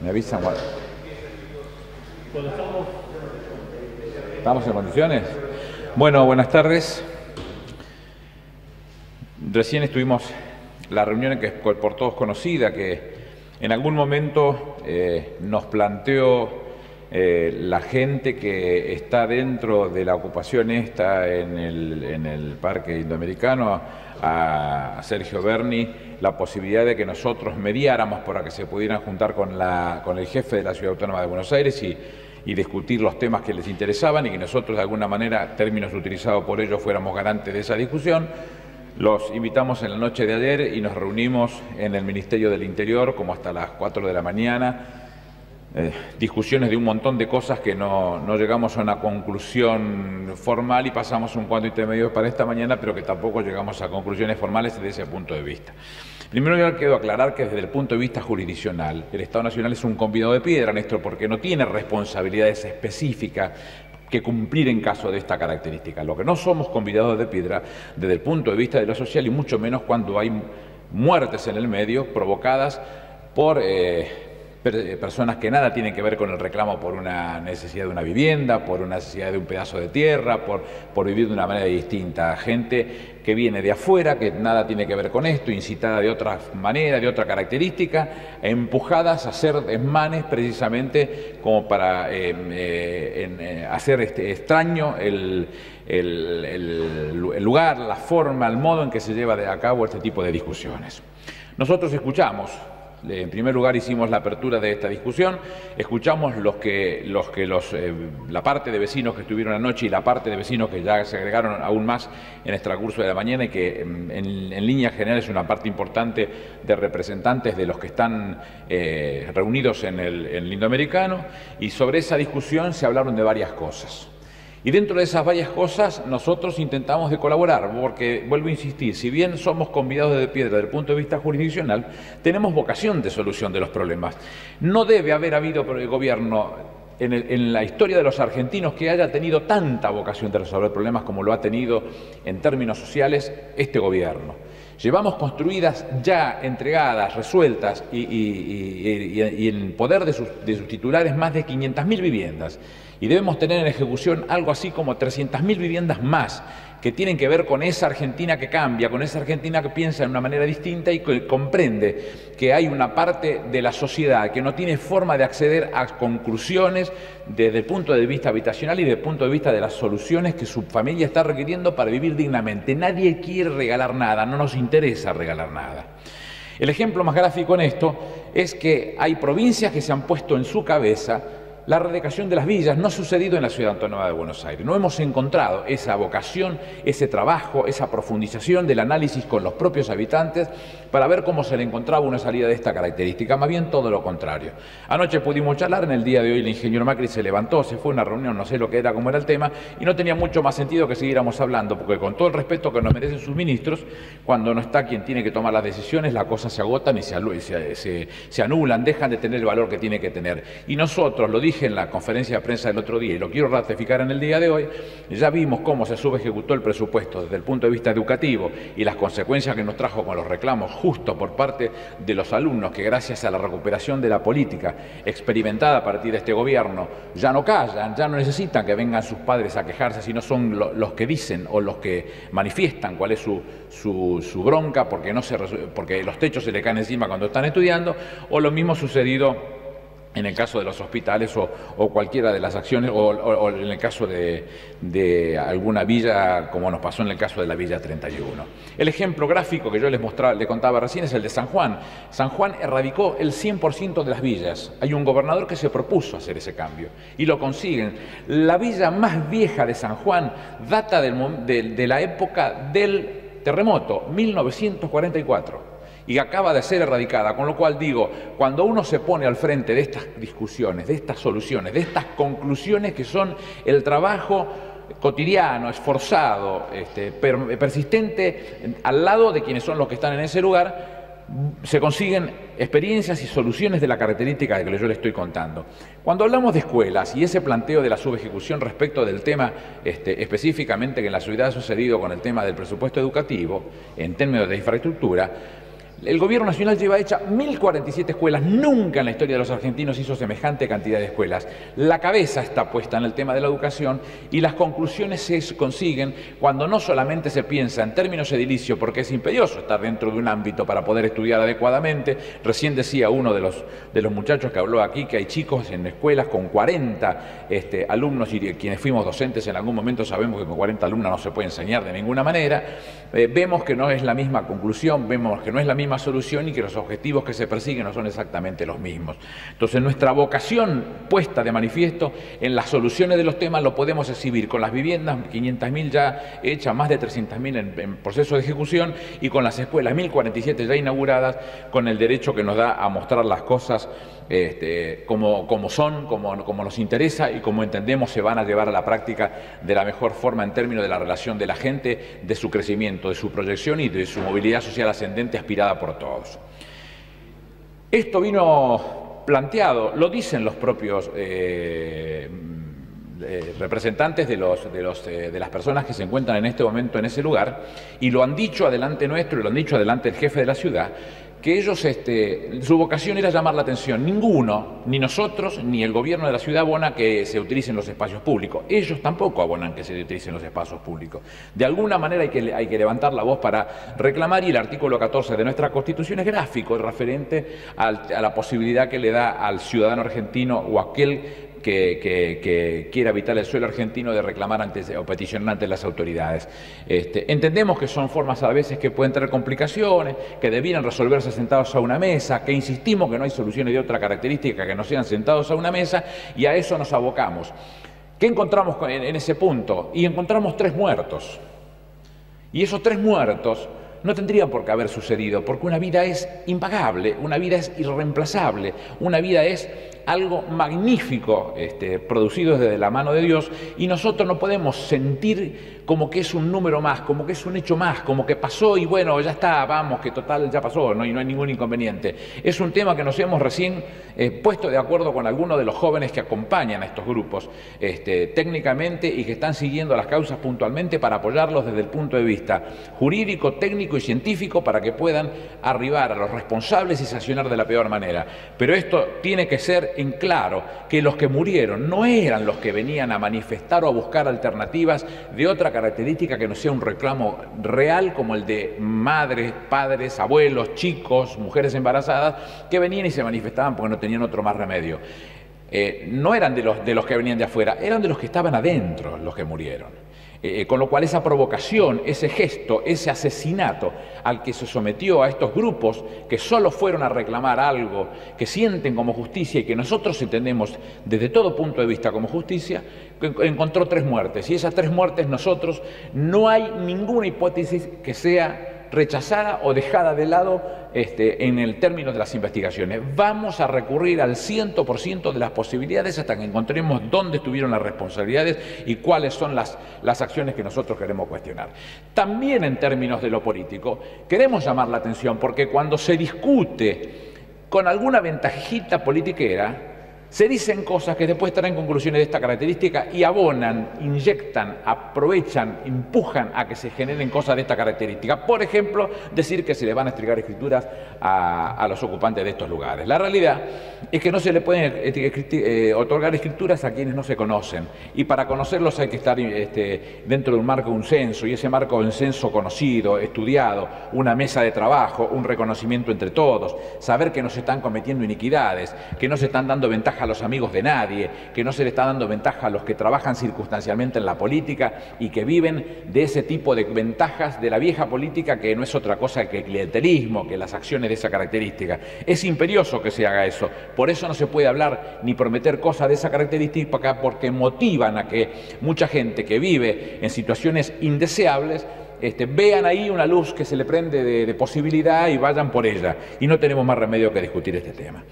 Me avisan cuando... ¿Estamos en condiciones? Bueno, buenas tardes. Recién estuvimos la reunión que es por todos conocida, que en algún momento nos planteó la gente que está dentro de la ocupación esta en el Parque Indoamericano, a Sergio Berni, la posibilidad de que nosotros mediáramos para que se pudieran juntar con el jefe de la Ciudad Autónoma de Buenos Aires y discutir los temas que les interesaban y que nosotros de alguna manera, términos utilizados por ellos, fuéramos garantes de esa discusión. Los invitamos en la noche de ayer y nos reunimos en el Ministerio del Interior como hasta las 4 de la mañana. Discusiones de un montón de cosas que no llegamos a una conclusión formal y pasamos un cuadro intermedio para esta mañana, pero que tampoco llegamos a conclusiones formales desde ese punto de vista. Primero yo quiero aclarar que desde el punto de vista jurisdiccional, el Estado Nacional es un convidado de piedra, Néstor, porque no tiene responsabilidades específicas que cumplir en caso de esta característica. Lo que no somos convidados de piedra desde el punto de vista de lo social y mucho menos cuando hay muertes en el medio provocadas por personas que nada tienen que ver con el reclamo por una necesidad de una vivienda, por una necesidad de un pedazo de tierra, por vivir de una manera distinta. Gente que viene de afuera, que nada tiene que ver con esto, incitada de otra manera, de otra característica, empujadas a hacer desmanes precisamente como para hacer extraño el lugar, la forma, el modo en que se lleva a cabo este tipo de discusiones. Nosotros escuchamos. En primer lugar hicimos la apertura de esta discusión, escuchamos la parte de vecinos que estuvieron anoche y la parte de vecinos que ya se agregaron aún más en el transcurso de la mañana y que en líneas generales es una parte importante de representantes de los que están reunidos en el Indoamericano, y sobre esa discusión se hablaron de varias cosas. Y dentro de esas varias cosas nosotros intentamos de colaborar, porque, vuelvo a insistir, si bien somos convidados de piedra desde el punto de vista jurisdiccional, tenemos vocación de solución de los problemas. No debe haber habido por el gobierno en la historia de los argentinos que haya tenido tanta vocación de resolver problemas como lo ha tenido en términos sociales este gobierno. Llevamos construidas, ya entregadas, resueltas y en poder de sus titulares más de 500.000 viviendas. Y debemos tener en ejecución algo así como 300.000 viviendas más que tienen que ver con esa Argentina que cambia, con esa Argentina que piensa de una manera distinta y que comprende que hay una parte de la sociedad que no tiene forma de acceder a conclusiones desde el punto de vista habitacional y desde el punto de vista de las soluciones que su familia está requiriendo para vivir dignamente. Nadie quiere regalar nada, no nos interesa regalar nada. El ejemplo más gráfico en esto es que hay provincias que se han puesto en su cabeza la erradicación de las villas. No ha sucedido en la Ciudad Autónoma de Buenos Aires. No hemos encontrado esa vocación, ese trabajo, esa profundización del análisis con los propios habitantes para ver cómo se le encontraba una salida de esta característica. Más bien todo lo contrario. Anoche pudimos charlar, en el día de hoy el ingeniero Macri se levantó, se fue a una reunión, no sé lo que era, cómo era el tema, y no tenía mucho más sentido que siguiéramos hablando, porque con todo el respeto que nos merecen sus ministros, cuando no está quien tiene que tomar las decisiones, las cosas se agotan y se anulan, dejan de tener el valor que tiene que tener. Y nosotros, lo dije en la conferencia de prensa del otro día y lo quiero ratificar en el día de hoy, ya vimos cómo se subejecutó el presupuesto desde el punto de vista educativo y las consecuencias que nos trajo con los reclamos justos por parte de los alumnos que gracias a la recuperación de la política experimentada a partir de este gobierno ya no callan, ya no necesitan que vengan sus padres a quejarse, sino son los que dicen o los que manifiestan cuál es su bronca porque los techos se le caen encima cuando están estudiando, o lo mismo sucedido en el caso de los hospitales o cualquiera de las acciones, o en el caso de alguna villa, como nos pasó en el caso de la Villa 31. El ejemplo gráfico que yo le contaba recién es el de San Juan. San Juan erradicó el 100% de las villas. Hay un gobernador que se propuso hacer ese cambio y lo consiguen. La villa más vieja de San Juan data de la época del terremoto, 1944. Y acaba de ser erradicada, con lo cual digo, cuando uno se pone al frente de estas discusiones, de estas soluciones, de estas conclusiones que son el trabajo cotidiano, esforzado, persistente, al lado de quienes son los que están en ese lugar, se consiguen experiencias y soluciones de la característica de que yo le estoy contando. Cuando hablamos de escuelas y ese planteo de la subejecución respecto del tema específicamente que en la ciudad ha sucedido con el tema del presupuesto educativo, en términos de infraestructura, El gobierno nacional lleva hecha 1047 escuelas, nunca en la historia de los argentinos hizo semejante cantidad de escuelas. La cabeza está puesta en el tema de la educación y las conclusiones se consiguen cuando no solamente se piensa en términos edilicios, porque es imperioso estar dentro de un ámbito para poder estudiar adecuadamente. Recién decía uno de los muchachos que habló aquí que hay chicos en escuelas con 40 alumnos, y quienes fuimos docentes en algún momento sabemos que con 40 alumnos no se puede enseñar de ninguna manera. Vemos que no es la misma conclusión, vemos que no es la misma solución y que los objetivos que se persiguen no son exactamente los mismos. Entonces, nuestra vocación puesta de manifiesto en las soluciones de los temas lo podemos exhibir con las viviendas, 500.000 ya hechas, más de 300.000 en proceso de ejecución, y con las escuelas, 1047 ya inauguradas, con el derecho que nos da a mostrar las cosas como son, como nos interesa y como entendemos se van a llevar a la práctica de la mejor forma en términos de la relación de la gente, de su crecimiento, de su proyección y de su movilidad social ascendente aspirada por todos. Esto vino planteado, lo dicen los propios representantes de las personas que se encuentran en este momento en ese lugar, y lo han dicho adelante nuestro y lo han dicho adelante el jefe de la ciudad, que ellos, su vocación era llamar la atención. Ninguno, ni nosotros, ni el gobierno de la ciudad abona que se utilicen los espacios públicos. Ellos tampoco abonan que se utilicen los espacios públicos. De alguna manera hay que levantar la voz para reclamar, y el artículo 14 de nuestra Constitución es gráfico, referente a la posibilidad que le da al ciudadano argentino o aquel que quiera habitar el suelo argentino de reclamar o peticionar ante las autoridades. Entendemos que son formas a veces que pueden tener complicaciones, que debieran resolverse sentados a una mesa, que insistimos que no hay soluciones de otra característica que no sean sentados a una mesa, y a eso nos abocamos. ¿Qué encontramos en ese punto? Y encontramos 3 muertos. Y esos 3 muertos no tendrían por qué haber sucedido, porque una vida es impagable, una vida es irreemplazable, una vida es algo magnífico producido desde la mano de Dios, y nosotros no podemos sentir como que es un número más, como que es un hecho más, como que pasó y bueno, ya está, vamos, que total ya pasó, no, y no hay ningún inconveniente. Es un tema que nos hemos recién puesto de acuerdo con algunos de los jóvenes que acompañan a estos grupos técnicamente y que están siguiendo las causas puntualmente para apoyarlos desde el punto de vista jurídico, técnico y científico, para que puedan arribar a los responsables y sancionar de la peor manera. Pero esto tiene que ser en claro, que los que murieron no eran los que venían a manifestar o a buscar alternativas de otra característica que no sea un reclamo real como el de madres, padres, abuelos, chicos, mujeres embarazadas, que venían y se manifestaban porque no tenían otro más remedio. No eran de los que venían de afuera, eran de los que estaban adentro los que murieron. Con lo cual esa provocación, ese gesto, ese asesinato al que se sometió a estos grupos que solo fueron a reclamar algo que sienten como justicia y que nosotros entendemos desde todo punto de vista como justicia, encontró 3 muertes. Y esas 3 muertes nosotros no hay ninguna hipótesis que sea rechazada o dejada de lado en el término de las investigaciones. Vamos a recurrir al 100% de las posibilidades hasta que encontremos dónde estuvieron las responsabilidades y cuáles son las acciones que nosotros queremos cuestionar. También en términos de lo político, queremos llamar la atención porque cuando se discute con alguna ventajita politiquera, se dicen cosas que después traen conclusiones de esta característica y abonan, inyectan, aprovechan, empujan a que se generen cosas de esta característica. Por ejemplo, decir que se le van a entregar escrituras a los ocupantes de estos lugares. La realidad es que no se le pueden otorgar escrituras a quienes no se conocen, y para conocerlos hay que estar dentro de un marco de un censo, y ese marco de un censo conocido, estudiado, una mesa de trabajo, un reconocimiento entre todos, saber que no se están cometiendo iniquidades, que no se están dando ventajas a los amigos de nadie, que no se le está dando ventaja a los que trabajan circunstancialmente en la política y que viven de ese tipo de ventajas de la vieja política, que no es otra cosa que el clientelismo, que las acciones de esa característica. Es imperioso que se haga eso. Por eso no se puede hablar ni prometer cosas de esa característica, porque motivan a que mucha gente que vive en situaciones indeseables vean ahí una luz que se le prende de posibilidad y vayan por ella. Y no tenemos más remedio que discutir este tema.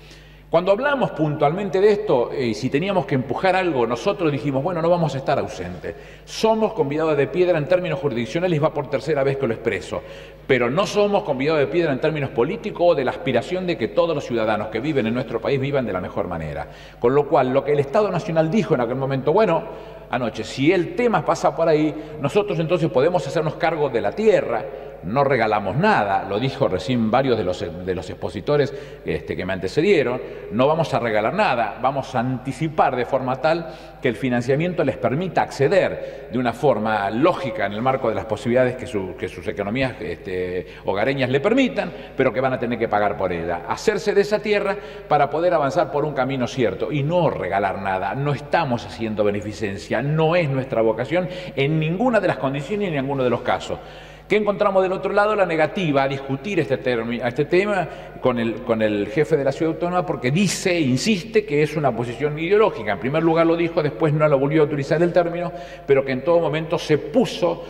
Cuando hablamos puntualmente de esto, si teníamos que empujar algo, nosotros dijimos, bueno, no vamos a estar ausentes. Somos convidados de piedra en términos jurisdiccionales, va por 3ª vez que lo expreso, pero no somos convidados de piedra en términos políticos o de la aspiración de que todos los ciudadanos que viven en nuestro país vivan de la mejor manera. Con lo cual, lo que el Estado Nacional dijo en aquel momento, bueno, anoche, si el tema pasa por ahí, nosotros entonces podemos hacernos cargo de la tierra, no regalamos nada, lo dijo recién varios de los expositores que me antecedieron, no vamos a regalar nada, vamos a anticipar de forma tal que el financiamiento les permita acceder de una forma lógica en el marco de las posibilidades que sus economías hogareñas le permitan, pero que van a tener que pagar por ella. Hacerse de esa tierra para poder avanzar por un camino cierto y no regalar nada. No estamos haciendo beneficencia, no es nuestra vocación en ninguna de las condiciones y en ninguno de los casos. ¿Qué encontramos del otro lado? La negativa a discutir este tema con el jefe de la ciudad autónoma, porque insiste que es una posición ideológica. En primer lugar lo dijo, después no lo volvió a utilizar el término, pero que en todo momento se puso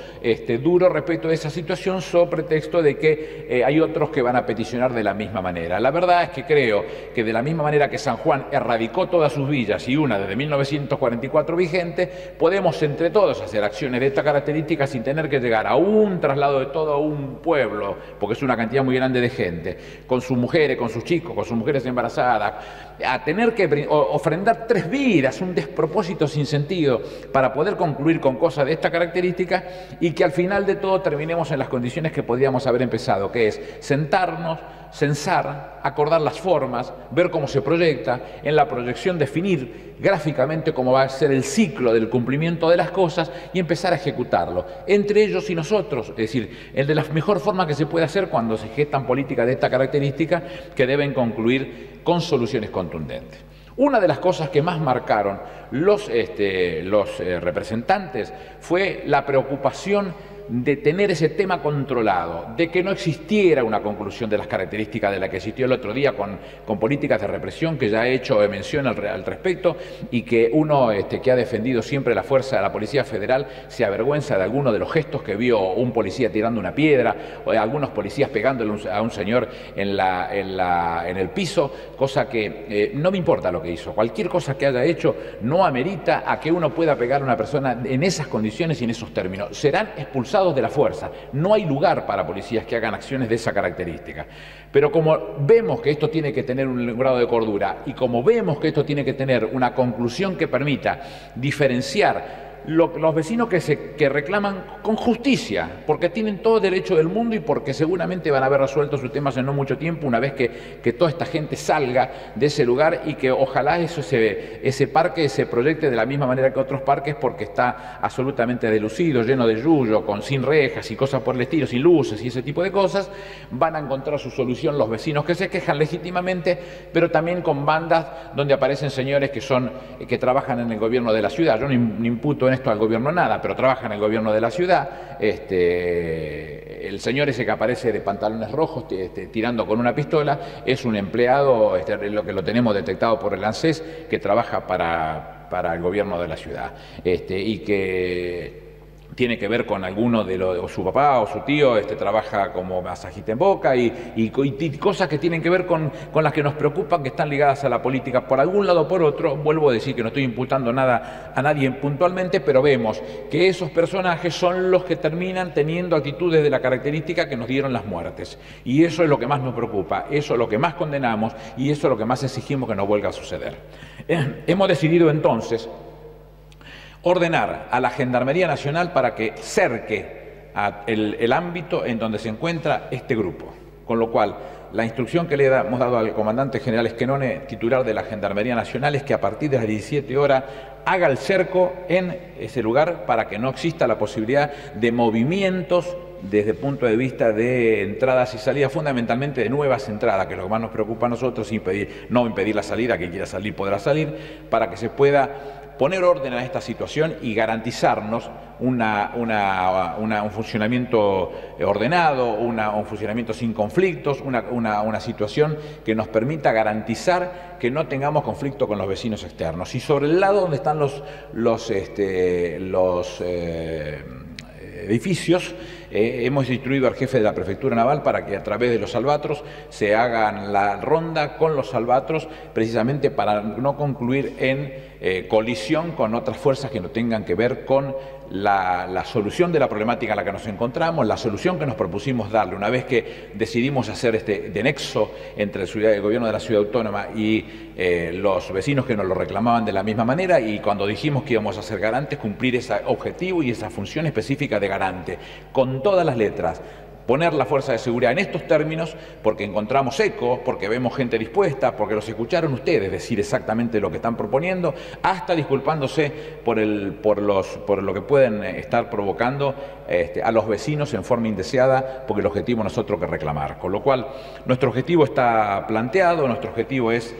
duro respecto de esa situación sobre pretexto de que hay otros que van a peticionar de la misma manera. La verdad es que creo que de la misma manera que San Juan erradicó todas sus villas y una desde 1944 vigente, podemos entre todos hacer acciones de esta característica sin tener que llegar a un traslado de todo un pueblo, porque es una cantidad muy grande de gente, con sus mujeres, con sus chicos, con sus mujeres embarazadas, a tener que ofrendar 3 vidas, un despropósito sin sentido, para poder concluir con cosas de esta característica y que al final de todo terminemos en las condiciones que podríamos haber empezado, que es sentarnos, censar, acordar las formas, ver cómo se proyecta, en la proyección definir gráficamente cómo va a ser el ciclo del cumplimiento de las cosas y empezar a ejecutarlo, entre ellos y nosotros, es decir, el de la mejor forma que se puede hacer cuando se gestan políticas de esta característica que deben concluir con soluciones contundentes. Una de las cosas que más marcaron los representantes fue la preocupación de tener ese tema controlado, de que no existiera una conclusión de las características de la que existió el otro día con políticas de represión, que ya he hecho mención al respecto, y que uno que ha defendido siempre la fuerza de la Policía Federal se avergüenza de algunos de los gestos que vio un policía tirando una piedra o de algunos policías pegándole a un señor en el piso, cosa que no me importa lo que hizo. Cualquier cosa que haya hecho no amerita a que uno pueda pegar a una persona en esas condiciones y en esos términos. Serán expulsados de la fuerza. No hay lugar para policías que hagan acciones de esa característica. Pero como vemos que esto tiene que tener un grado de cordura y como vemos que esto tiene que tener una conclusión que permita diferenciar los vecinos que reclaman con justicia, porque tienen todo derecho del mundo y porque seguramente van a haber resuelto sus temas en no mucho tiempo una vez que toda esta gente salga de ese lugar y que ojalá ese parque se proyecte de la misma manera que otros parques, porque está absolutamente delucido, lleno de yuyo, sin rejas y cosas por el estilo, sin luces y ese tipo de cosas. Van a encontrar su solución los vecinos que se quejan legítimamente, pero también con bandas donde aparecen señores que trabajan en el gobierno de la ciudad. Yo no imputo en esto al gobierno nada, pero trabaja en el gobierno de la ciudad. El señor ese que aparece de pantalones rojos tirando con una pistola es un empleado, lo que lo tenemos detectado por el ANSES, que trabaja para el gobierno de la ciudad, y que tiene que ver con alguno o su papá o su tío trabaja como masajista en Boca y cosas que tienen que ver con las que nos preocupan, que están ligadas a la política por algún lado o por otro. Vuelvo a decir que no estoy imputando nada a nadie puntualmente, pero vemos que esos personajes son los que terminan teniendo actitudes de la característica que nos dieron las muertes. Y eso es lo que más nos preocupa, eso es lo que más condenamos y eso es lo que más exigimos que no vuelva a suceder. Hemos decidido entonces ordenar a la Gendarmería Nacional para que cerque el ámbito en donde se encuentra este grupo, con lo cual la instrucción que le hemos dado al comandante general Esquenone, titular de la Gendarmería Nacional, es que a partir de las 17 horas haga el cerco en ese lugar para que no exista la posibilidad de movimientos desde el punto de vista de entradas y salidas, fundamentalmente de nuevas entradas, que es lo que más nos preocupa a nosotros, no impedir la salida, que quiera salir podrá salir, para que se pueda poner orden a esta situación y garantizarnos un funcionamiento ordenado, un funcionamiento sin conflictos, una situación que nos permita garantizar que no tengamos conflicto con los vecinos externos. Y sobre el lado donde están los edificios, hemos instruido al jefe de la Prefectura Naval para que a través de los albatros se hagan la ronda con los albatros, precisamente para no concluir en colisión con otras fuerzas que no tengan que ver con la solución de la problemática en la que nos encontramos, la solución que nos propusimos darle. Una vez que decidimos hacer de nexo entre el gobierno de la ciudad autónoma y los vecinos que nos lo reclamaban de la misma manera, y cuando dijimos que íbamos a ser garantes, cumplir ese objetivo y esa función específica de garante, con todas las letras, poner la fuerza de seguridad en estos términos porque encontramos eco, porque vemos gente dispuesta, porque los escucharon ustedes decir exactamente lo que están proponiendo, hasta disculpándose por lo que pueden estar provocando a los vecinos en forma indeseada, porque el objetivo no es otro que reclamar. Con lo cual, nuestro objetivo está planteado, nuestro objetivo es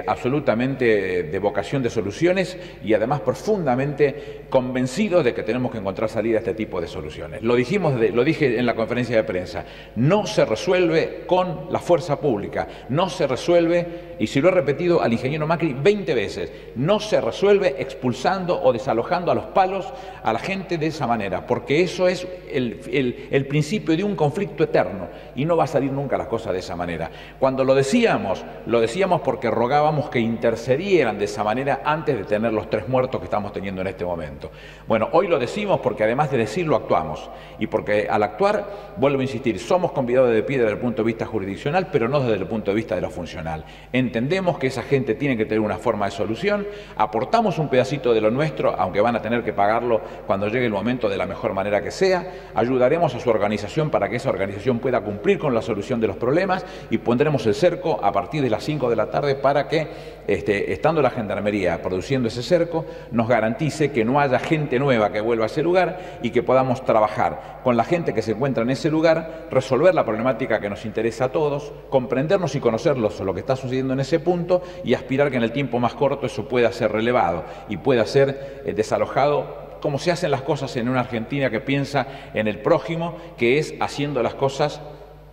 absolutamente de vocación de soluciones y además profundamente convencidos de que tenemos que encontrar salida a este tipo de soluciones. Lo dije en la conferencia de prensa, no se resuelve con la fuerza pública, no se resuelve, y si lo he repetido al ingeniero Macri 20 veces, no se resuelve expulsando o desalojando a los palos a la gente de esa manera, porque eso es el principio de un conflicto eterno y no va a salir nunca las cosas de esa manera. Cuando lo decíamos porque rogábamos que intercedieran de esa manera antes de tener los 3 muertos que estamos teniendo en este momento. Bueno, hoy lo decimos porque además de decirlo actuamos, y porque al actuar, vuelvo a insistir, somos convidados de pie desde el punto de vista jurisdiccional, pero no desde el punto de vista de lo funcional. Entendemos que esa gente tiene que tener una forma de solución, aportamos un pedacito de lo nuestro, aunque van a tener que pagarlo cuando llegue el momento de la mejor manera que sea, ayudaremos a su organización para que esa organización pueda cumplir con la solución de los problemas y pondremos el cerco a partir de las 5 de la tarde para que, estando la Gendarmería produciendo ese cerco, nos garantice que no haya gente nueva que vuelva a ese lugar y que podamos trabajar con la gente que se encuentra en ese lugar, resolver la problemática que nos interesa a todos, comprendernos y conocerlos lo que está sucediendo en ese punto y aspirar que en el tiempo más corto eso pueda ser relevado y pueda ser desalojado, como se hacen las cosas en una Argentina que piensa en el prójimo, que es haciendo las cosas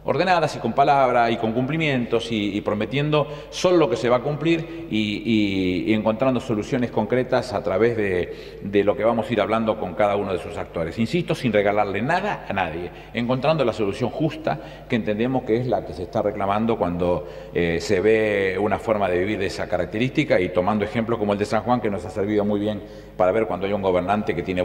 ordenadas y con palabra y con cumplimientos y prometiendo solo lo que se va a cumplir y encontrando soluciones concretas a través de lo que vamos a ir hablando con cada uno de sus actores. Insisto, sin regalarle nada a nadie, encontrando la solución justa que entendemos que es la que se está reclamando cuando se ve una forma de vivir de esa característica y tomando ejemplos como el de San Juan, que nos ha servido muy bien para ver cuando hay un gobernante que tiene